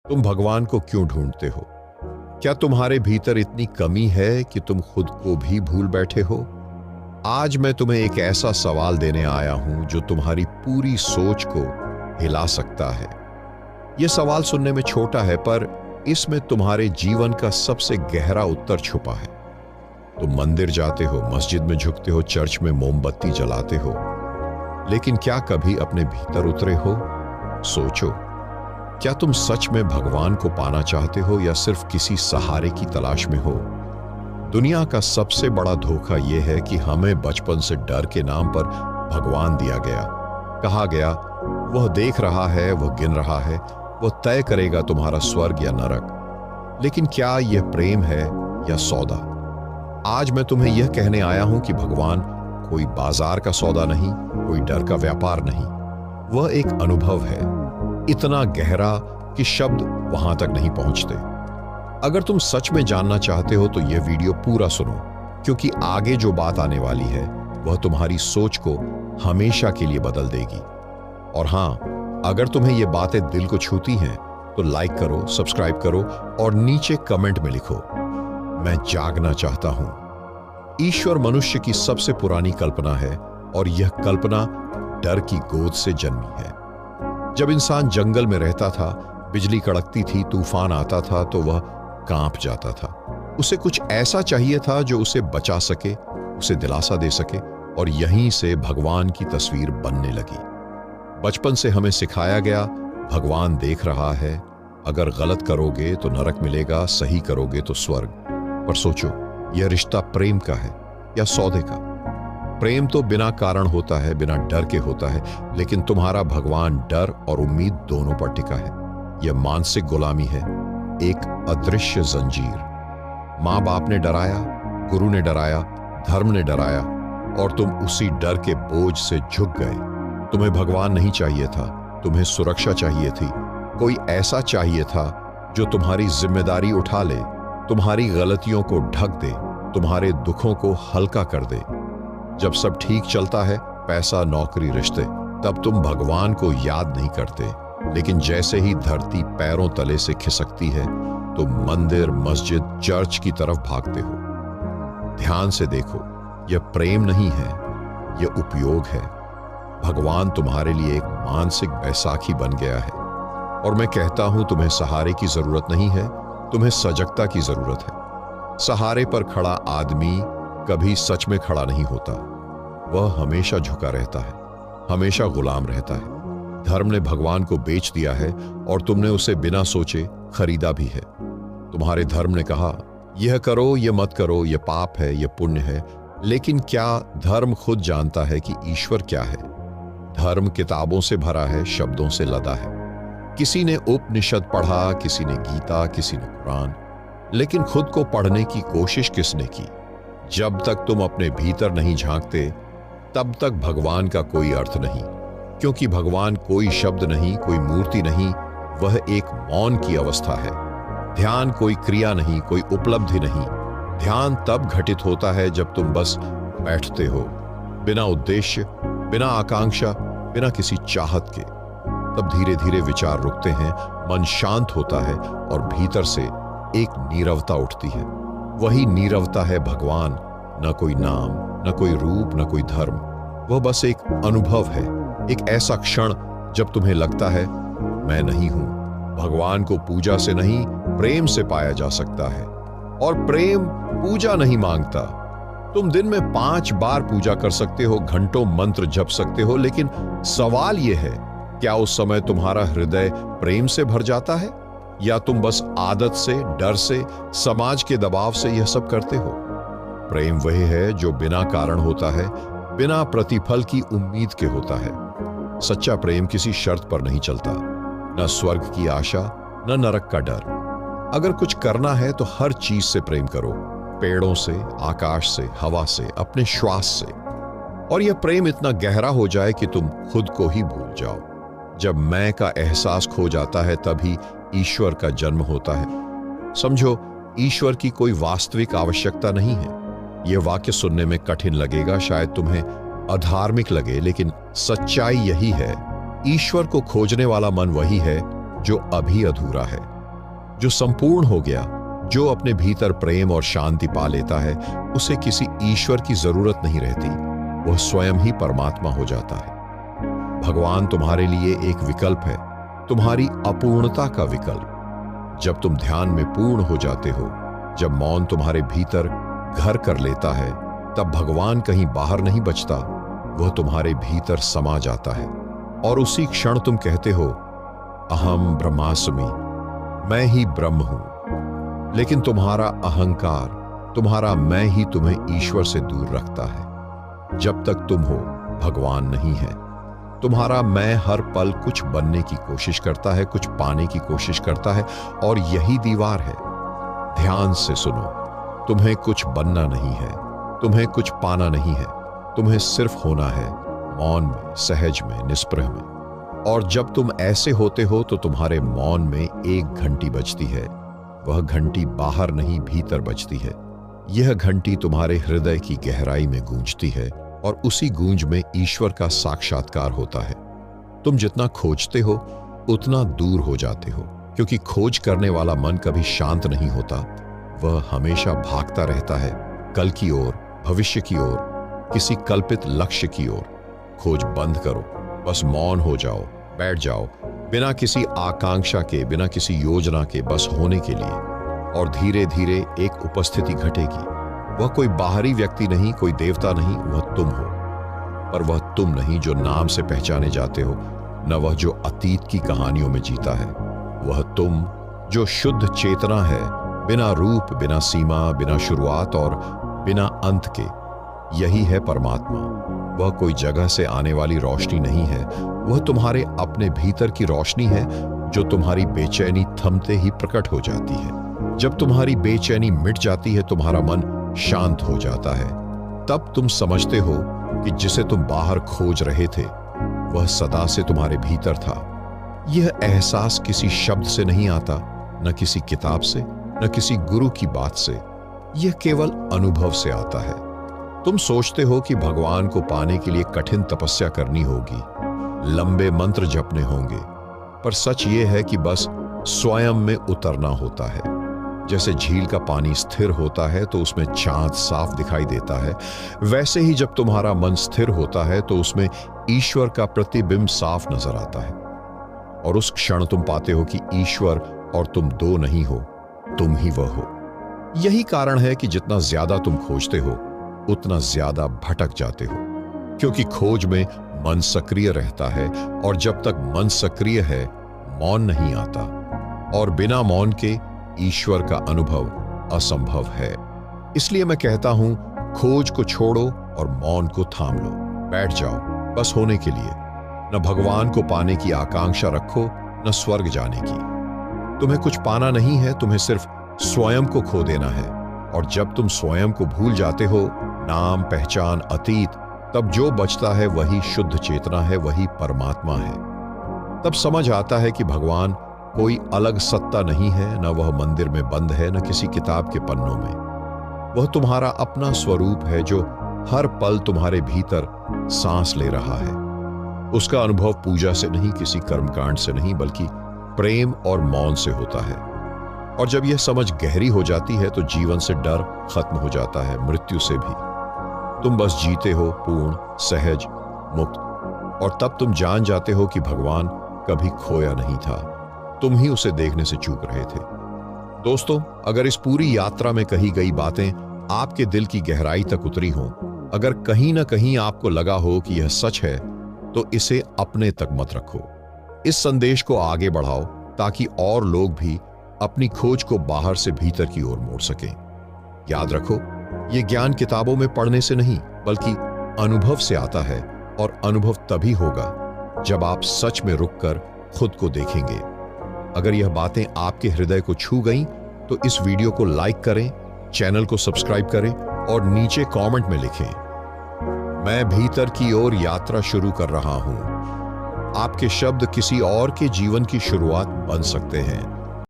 तुम भगवान को क्यों ढूंढते हो? क्या तुम्हारे भीतर इतनी कमी है कि तुम खुद को भी भूल बैठे हो? आज मैं तुम्हें एक ऐसा सवाल देने आया हूं जो तुम्हारी पूरी सोच को हिला सकता है। यह सवाल सुनने में छोटा है, पर इसमें तुम्हारे जीवन का सबसे गहरा उत्तर छुपा है। तुम मंदिर जाते हो, मस्जिद में झुकते हो, चर्च में मोमबत्ती जलाते हो, लेकिन क्या कभी अपने भीतर उतरे हो? सोचो, क्या तुम सच में भगवान को पाना चाहते हो या सिर्फ किसी सहारे की तलाश में हो? दुनिया का सबसे बड़ा धोखा यह है कि हमें बचपन से डर के नाम पर भगवान दिया गया। कहा गया, वह देख रहा है, वह गिन रहा है, वह तय करेगा तुम्हारा स्वर्ग या नरक। लेकिन क्या यह प्रेम है या सौदा? आज मैं तुम्हें यह कहने आया हूं कि भगवान कोई बाजार का सौदा नहीं, कोई डर का व्यापार नहीं। वह एक अनुभव है, इतना गहरा कि शब्द वहां तक नहीं पहुंचते। अगर तुम सच में जानना चाहते हो तो यह वीडियो पूरा सुनो, क्योंकि आगे जो बात आने वाली है वह तुम्हारी सोच को हमेशा के लिए बदल देगी। और हां, अगर तुम्हें ये बातें दिल को छूती हैं तो लाइक करो, सब्सक्राइब करो और नीचे कमेंट में लिखो, मैं जागना चाहता हूं। ईश्वर मनुष्य की सबसे पुरानी कल्पना है और यह कल्पना डर की गोद से जन्मी है। जब इंसान जंगल में रहता था, बिजली कड़कती थी, तूफान आता था तो वह कांप जाता था। उसे कुछ ऐसा चाहिए था जो उसे बचा सके, उसे दिलासा दे सके, और यहीं से भगवान की तस्वीर बनने लगी। बचपन से हमें सिखाया गया, भगवान देख रहा है, अगर गलत करोगे तो नरक मिलेगा, सही करोगे तो स्वर्ग। पर सोचो, यह रिश्ता प्रेम का है या सौदे का? प्रेम तो बिना कारण होता है, बिना डर के होता है, लेकिन तुम्हारा भगवान डर और उम्मीद दोनों पर टिका है। यह मानसिक गुलामी है, एक अदृश्य जंजीर। माँ बाप ने डराया, गुरु ने डराया, धर्म ने डराया, और तुम उसी डर के बोझ से झुक गए। तुम्हें भगवान नहीं चाहिए था, तुम्हें सुरक्षा चाहिए थी। कोई ऐसा चाहिए था जो तुम्हारी जिम्मेदारी उठा ले, तुम्हारी गलतियों को ढक दे, तुम्हारे दुखों को हल्का कर दे। जब सब ठीक चलता है, पैसा, नौकरी, रिश्ते, तब तुम भगवान को याद नहीं करते। लेकिन जैसे ही धरती पैरों तले से खिसकती है, तुम मंदिर, मस्जिद, चर्च की तरफ भागते हो। ध्यान से देखो, यह प्रेम नहीं है, यह उपयोग है। भगवान तुम्हारे लिए एक मानसिक बैसाखी बन गया है। और मैं कहता हूं, तुम्हें सहारे की जरूरत नहीं है, तुम्हें सजगता की जरूरत है। सहारे पर खड़ा आदमी कभी सच में खड़ा नहीं होता। वह हमेशा झुका रहता है, हमेशा गुलाम रहता है। धर्म ने भगवान को बेच दिया है और तुमने उसे बिना सोचे खरीदा भी है। तुम्हारे धर्म ने कहा, यह करो, यह मत करो, यह पाप है, यह पुण्य है। लेकिन क्या धर्म खुद जानता है कि ईश्वर क्या है? धर्म किताबों से भरा है, शब्दों से लदा है। किसी ने उपनिषद पढ़ा, किसी ने गीता, किसी ने कुरान, लेकिन खुद को पढ़ने की कोशिश किसने की? जब तक तुम अपने भीतर नहीं झांकते, तब तक भगवान का कोई अर्थ नहीं। क्योंकि भगवान कोई शब्द नहीं, कोई मूर्ति नहीं, वह एक मौन की अवस्था है। ध्यान कोई क्रिया नहीं, कोई उपलब्धि नहीं। ध्यान तब घटित होता है जब तुम बस बैठते हो, बिना उद्देश्य, बिना आकांक्षा, बिना किसी चाहत के। तब धीरे धीरे विचार रुकते हैं, मन शांत होता है और भीतर से एक नीरवता उठती है। वही नीरवता है भगवान। न कोई नाम, न कोई रूप, न कोई धर्म। वह बस एक अनुभव है, एक ऐसा क्षण जब तुम्हें लगता है, मैं नहीं हूं। भगवान को पूजा से नहीं, प्रेम से पाया जा सकता है। और प्रेम पूजा नहीं मांगता। तुम दिन में 5 बार पूजा कर सकते हो, घंटों मंत्र जप सकते हो, लेकिन सवाल यह है, क्या उस समय तुम्हारा हृदय प्रेम से भर जाता है, या तुम बस आदत से, डर से, समाज के दबाव से यह सब करते हो? प्रेम वही है जो बिना कारण होता है, बिना प्रतिफल की उम्मीद के होता है। सच्चा प्रेम किसी शर्त पर नहीं चलता, न स्वर्ग की आशा, न नरक का डर। अगर कुछ करना है तो हर चीज से प्रेम करो, पेड़ों से, आकाश से, हवा से, अपने श्वास से। और यह प्रेम इतना गहरा हो जाए कि तुम खुद को ही भूल जाओ। जब मैं का एहसास खो जाता है, तभी ईश्वर का जन्म होता है। समझो, ईश्वर की कोई वास्तविक आवश्यकता नहीं है। यह वाक्य सुनने में कठिन लगेगा, शायद तुम्हें अधार्मिक लगे, लेकिन सच्चाई यही है। ईश्वर को खोजने वाला मन वही है जो अभी अधूरा है। जो संपूर्ण हो गया, जो अपने भीतर प्रेम और शांति पा लेता है, उसे किसी ईश्वर की जरूरत नहीं रहती। वह स्वयं ही परमात्मा हो जाता है। भगवान तुम्हारे लिए एक विकल्प है, तुम्हारी अपूर्णता का विकल्प। जब तुम ध्यान में पूर्ण हो जाते हो, जब मौन तुम्हारे भीतर घर कर लेता है, तब भगवान कहीं बाहर नहीं बचता, वह तुम्हारे भीतर समा जाता है। और उसी क्षण तुम कहते हो, अहम ब्रह्मास्मि, मैं ही ब्रह्म हूं। लेकिन तुम्हारा अहंकार, तुम्हारा मैं ही तुम्हें ईश्वर से दूर रखता है। जब तक तुम हो, भगवान नहीं है। तुम्हारा मैं हर पल कुछ बनने की कोशिश करता है, कुछ पाने की कोशिश करता है, और यही दीवार है। ध्यान से सुनो, तुम्हें कुछ बनना नहीं है, तुम्हें कुछ पाना नहीं है, तुम्हें सिर्फ होना है, मौन में, सहज में, निष्प्रह में। और जब तुम ऐसे होते हो तो तुम्हारे मौन में एक घंटी बजती है। वह घंटी बाहर नहीं, भीतर बजती है। यह घंटी तुम्हारे हृदय की गहराई में गूंजती है, और उसी गूंज में ईश्वर का साक्षात्कार होता है। तुम जितना खोजते हो, उतना दूर हो जाते हो, क्योंकि खोज करने वाला मन कभी शांत नहीं होता। वह हमेशा भागता रहता है, कल की ओर, भविष्य की ओर, किसी कल्पित लक्ष्य की ओर। खोज बंद करो, बस मौन हो जाओ, बैठ जाओ, बिना किसी आकांक्षा के, बिना किसी योजना के, बस होने के लिए। और धीरे धीरे एक उपस्थिति घटेगी। वह कोई बाहरी व्यक्ति नहीं, कोई देवता नहीं, वह तुम हो। पर वह तुम नहीं जो नाम से पहचाने जाते हो, न वह जो अतीत की कहानियों में जीता है। वह तुम जो शुद्ध चेतना है, बिना रूप, बिना सीमा, बिना शुरुआत और बिना अंत के। यही है परमात्मा। वह कोई जगह से आने वाली रोशनी नहीं है, वह तुम्हारे अपने भीतर की रोशनी है, जो तुम्हारी बेचैनी थमते ही प्रकट हो जाती है। जब तुम्हारी बेचैनी मिट जाती है, तुम्हारा मन शांत हो जाता है। तब तुम समझते हो कि जिसे तुम बाहर खोज रहे थे, वह सदा से तुम्हारे भीतर था। यह एहसास किसी शब्द से नहीं आता, न किसी किताब से, न किसी गुरु की बात से। यह केवल अनुभव से आता है। तुम सोचते हो कि भगवान को पाने के लिए कठिन तपस्या करनी होगी, लंबे मंत्र जपने होंगे, पर सच ये है कि बस स्वयं में उतरना होता है। जैसे झील का पानी स्थिर होता है तो उसमें चांद साफ दिखाई देता है, वैसे ही जब तुम्हारा मन स्थिर होता है तो उसमें ईश्वर का प्रतिबिंब साफ नजर आता है। और उस क्षण तुम पाते हो कि ईश्वर और तुम दो नहीं हो, तुम ही वह हो। यही कारण है कि जितना ज्यादा तुम खोजते हो, उतना ज्यादा भटक जाते हो, क्योंकि खोज में मन सक्रिय रहता है, और जब तक मन सक्रिय है, मौन नहीं आता, और बिना मौन के ईश्वर का अनुभव असंभव है। इसलिए मैं कहता हूं, खोज को छोड़ो और मौन को थाम लो। बैठ जाओ, बस होने के लिए। न भगवान को पाने की आकांक्षा रखो, न स्वर्ग जाने की। तुम्हें कुछ पाना नहीं है, तुम्हें सिर्फ स्वयं को खो देना है। और जब तुम स्वयं को भूल जाते हो, नाम, पहचान, अतीत, तब जो बचता है वही शुद्ध चेतना है, वही परमात्मा है। तब समझ आता है कि भगवान कोई अलग सत्ता नहीं है, न वह मंदिर में बंद है, न किसी किताब के पन्नों में। वह तुम्हारा अपना स्वरूप है, जो हर पल तुम्हारे भीतर सांस ले रहा है। उसका अनुभव पूजा से नहीं, किसी कर्मकांड से नहीं, बल्कि प्रेम और मौन से होता है। और जब यह समझ गहरी हो जाती है तो जीवन से डर खत्म हो जाता है, मृत्यु से भी। तुम बस जीते हो, पूर्ण, सहज, मुक्त। और तब तुम जान जाते हो कि भगवान कभी खोया नहीं था, तुम ही उसे देखने से चूक रहे थे। दोस्तों, अगर इस पूरी यात्रा में कही गई बातें आपके दिल की गहराई तक उतरी हों, अगर कहीं ना कहीं आपको लगा हो कि यह सच है, तो इसे अपने तक मत रखो। इस संदेश को आगे बढ़ाओ, ताकि और लोग भी अपनी खोज को बाहर से भीतर की ओर मोड़ सकें। याद रखो, यह ज्ञान किताबों में पढ़ने से नहीं, बल्कि अनुभव से आता है, और अनुभव तभी होगा जब आप सच में रुककर खुद को देखेंगे। अगर यह बातें आपके हृदय को छू गईं, तो इस वीडियो को लाइक करें, चैनल को सब्सक्राइब करें, और नीचे कमेंट में लिखें, मैं भीतर की ओर यात्रा शुरू कर रहा हूं। आपके शब्द किसी और के जीवन की शुरुआत बन सकते हैं।